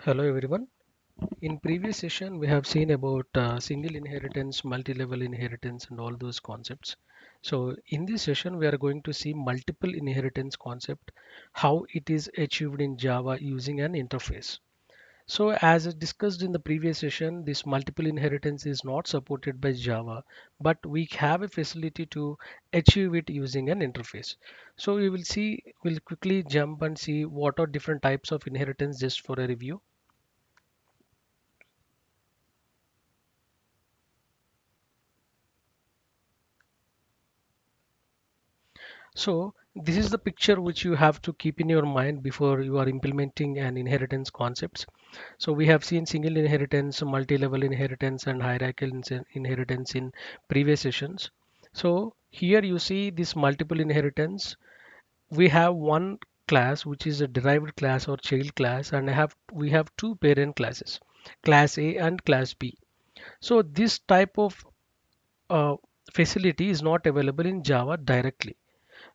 Hello everyone. In previous session, we have seen about single inheritance, multi-level inheritance, and all those concepts. So in this session, we are going to see multiple inheritance concept, how it is achieved in Java using an interface. So as discussed in the previous session, this multiple inheritance is not supported by Java, but we have a facility to achieve it using an interface. So we will see, we'll quickly jump and see what are different types of inheritance just for a review. So this is the picture which you have to keep in your mind before you are implementing an inheritance concepts. So we have seen single inheritance, multi-level inheritance, and hierarchical inheritance in previous sessions. So here you see this multiple inheritance. We have one class which is a derived class or child class, and we have two parent classes, class A and class B. So this type of uh, facility is not available in Java directly,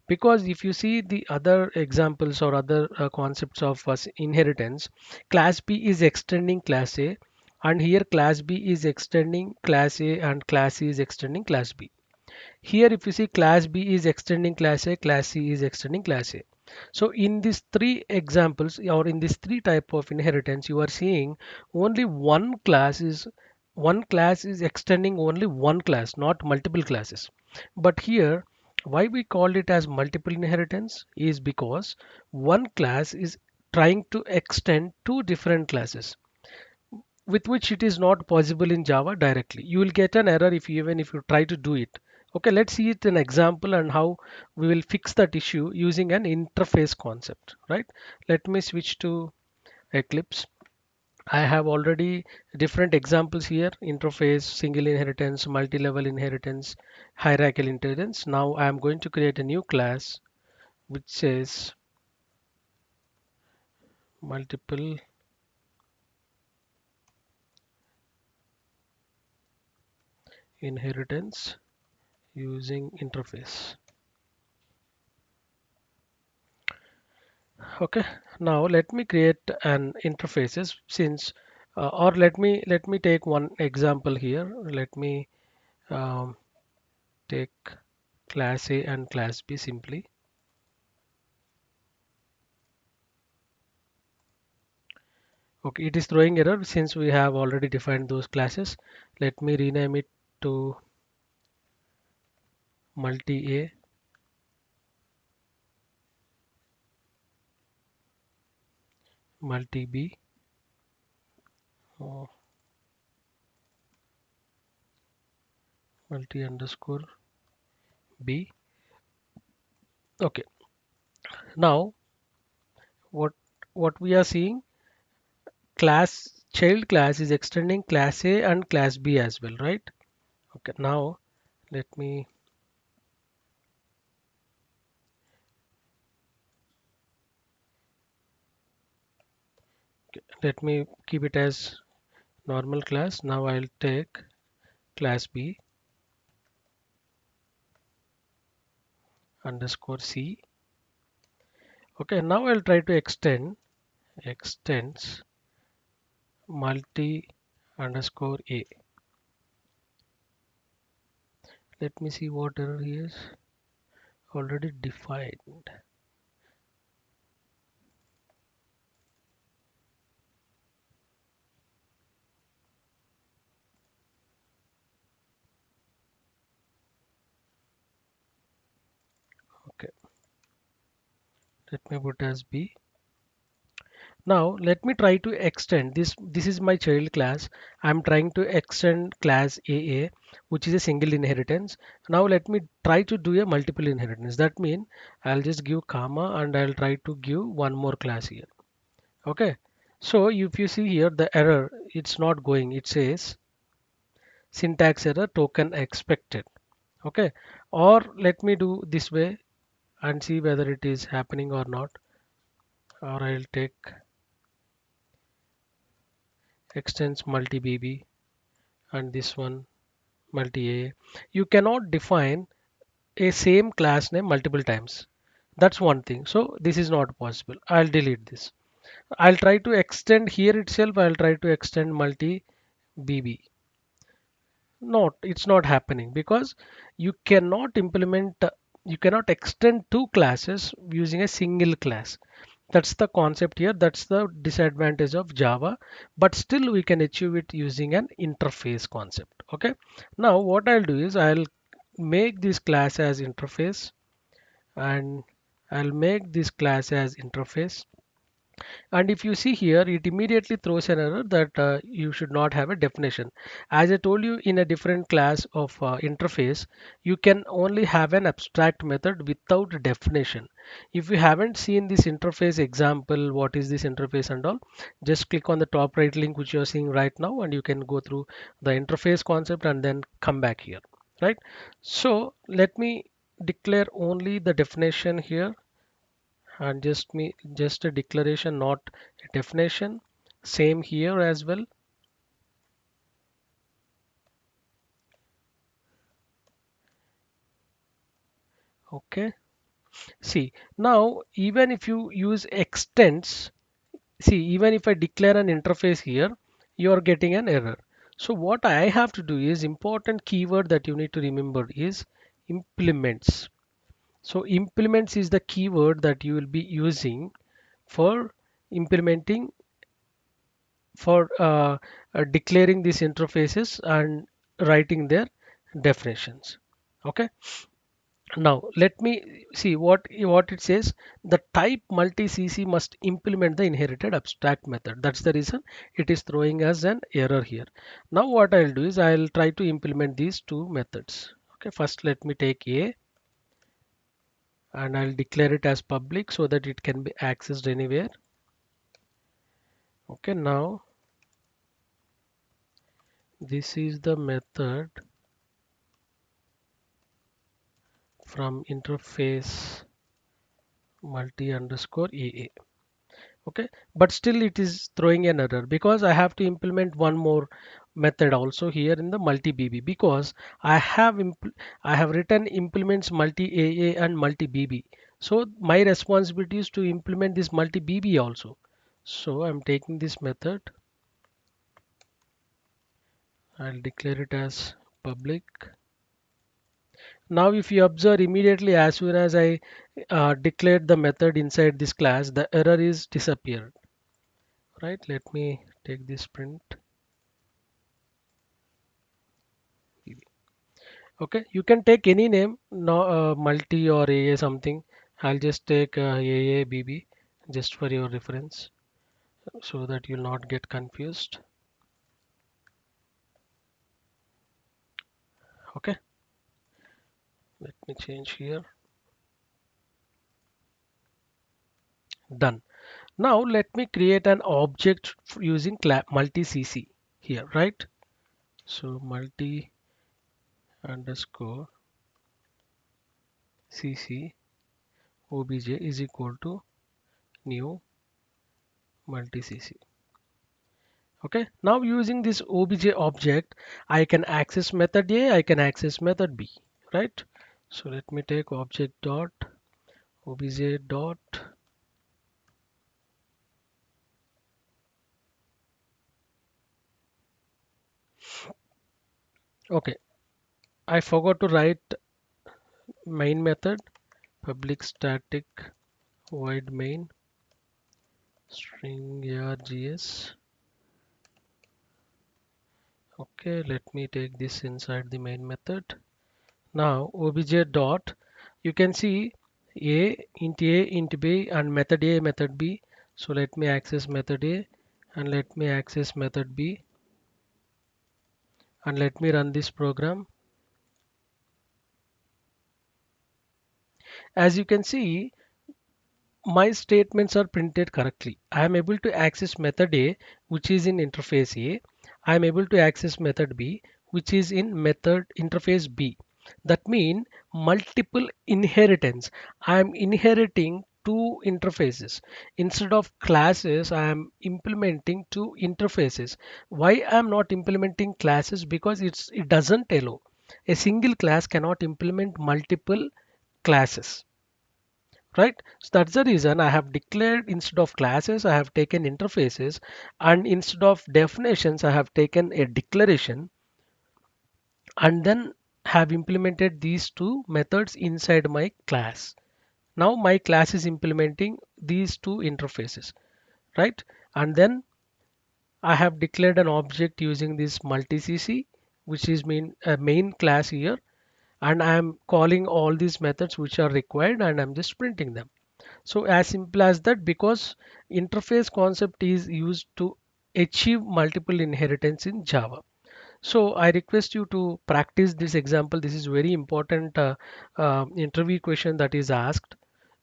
because if you see the other examples or other concepts of inheritance, class B is extending class A, and here class B is extending class A, and class C is extending class B. Here if you see, class B is extending class A, class C is extending class A. So in these three examples, or in this three type of inheritance, you are seeing only one class is extending only one class, not multiple classes. But here, why we called it as multiple inheritance is because one class is trying to extend two different classes, with which it is not possible in Java directly. You will get an error even if you try to do it. Okay, let's see it an example and how we will fix that issue using an interface concept, right? Let me switch to Eclipse. I have already different examples here: interface, single inheritance, multi-level inheritance, hierarchical inheritance. Now I am going to create a new class which says multiple inheritance using interface. Okay, now let me create an interfaces since or let me take one example here. Let me um, take class A and class B simply. Okay, it is throwing error since we have already defined those classes. Let me rename it to multi A, multi B, uh, multi underscore B. Okay, now what what we are seeing, class child class is extending class A and class B as well, right? Okay, now let me let me keep it as normal class. Now I'll take class B underscore C. Okay, now I'll try to extends multi underscore A. Let me see what error he is already defined. Okay, let me put as B. Now let me try to extend this. This is my child class. I'm trying to extend class AA, which is a single inheritance. Now let me try to do a multiple inheritance. That means I'll just give comma and I'll try to give one more class here. Okay. So if you see here the error, it's not going. It says syntax error, token expected. Okay. Or let me do this way and see whether it is happening or not. Or I'll take extends multi BB and this one multi A. You cannot define a same class name multiple times. That's one thing. So this is not possible. I'll delete this. I'll try to extend here itself. I'll try to extend multi BB. No, it's not happening because you cannot implement, you cannot extend two classes using a single class. That's the concept here. That's the disadvantage of Java, but still we can achieve it using an interface concept. Okay. Now what I'll do is I'll make this class as interface, and I'll make this class as interface. And if you see here, it immediately throws an error that you should not have a definition. As I told you, in a different class of interface, you can only have an abstract method without a definition. If you haven't seen this interface example, what is this interface and all, just click on the top right link which you're seeing right now, and you can go through the interface concept and then come back here, right? So let me declare only the definition here, and just a declaration, not a definition. Same here as well. Okay, see, now even if you use extends, see, even if I declare an interface here, you are getting an error. So what I have to do is, important keyword that you need to remember is implements. So implements is the keyword that you will be using for implementing, for declaring these interfaces and writing their definitions. Okay, now let me see what it says. The type multi CC must implement the inherited abstract method. That's the reason it is throwing us an error here. Now what I'll do is I'll try to implement these two methods. Okay, first let me take A, and I'll declare it as public so that it can be accessed anywhere. Okay, now this is the method from interface multi underscore EA. Okay, but still it is throwing an error because I have to implement one more method also here in the multi BB, because I have written implements multi AA and multi BB. So my responsibility is to implement this multi BB also. So I'm taking this method. I'll declare it as public. Now if you observe, immediately as soon as I declared the method inside this class, the error is disappeared. Right, let me take this print. Okay, you can take any name, no, multi or AA something. I'll just take AABB just for your reference so that you'll not get confused. Okay, let me change here. Done. Now let me create an object using multi CC here, right? So multi underscore CC obj is equal to new multi CC. Okay, now using this obj object, I can access method A, I can access method B, right? So let me take object dot obj dot. Okay, I forgot to write main method, public static void main string args. Okay, let me take this inside the main method. Now obj dot, you can see A int B and method A method B. So let me access method A and let me access method B, and let me run this program. As you can see, my statements are printed correctly. I am able to access method A, which is in interface A. I am able to access method B, which is in method interface B. That means multiple inheritance. I am inheriting two interfaces. Instead of classes, I am implementing two interfaces. Why I am not implementing classes? Because it doesn't allow. A single class cannot implement multiple classes. right? So that's the reason I have declared instead of classes, I have taken interfaces, and instead of definitions, I have taken a declaration, and then have implemented these two methods inside my class. Now my class is implementing these two interfaces, right? And then I have declared an object using this multi-cc, which is mean a main class here, and I am calling all these methods which are required, and I'm just printing them. So as simple as that, because interface concept is used to achieve multiple inheritance in Java. So I request you to practice this example. This is very important interview question that is asked.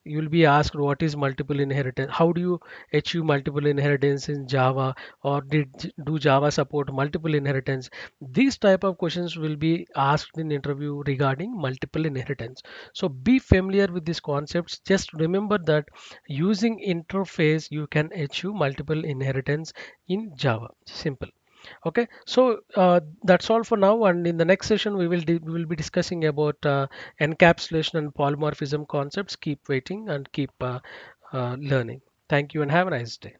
You will be asked what is multiple inheritance, how do you achieve multiple inheritance in Java, or do Java support multiple inheritance. These type of questions will be asked in interview regarding multiple inheritance. So be familiar with these concepts. Just remember that using interface you can achieve multiple inheritance in Java. Simple. Okay, so that's all for now, and in the next session we will be discussing about encapsulation and polymorphism concepts. Keep waiting and keep learning. Thank you and have a nice day.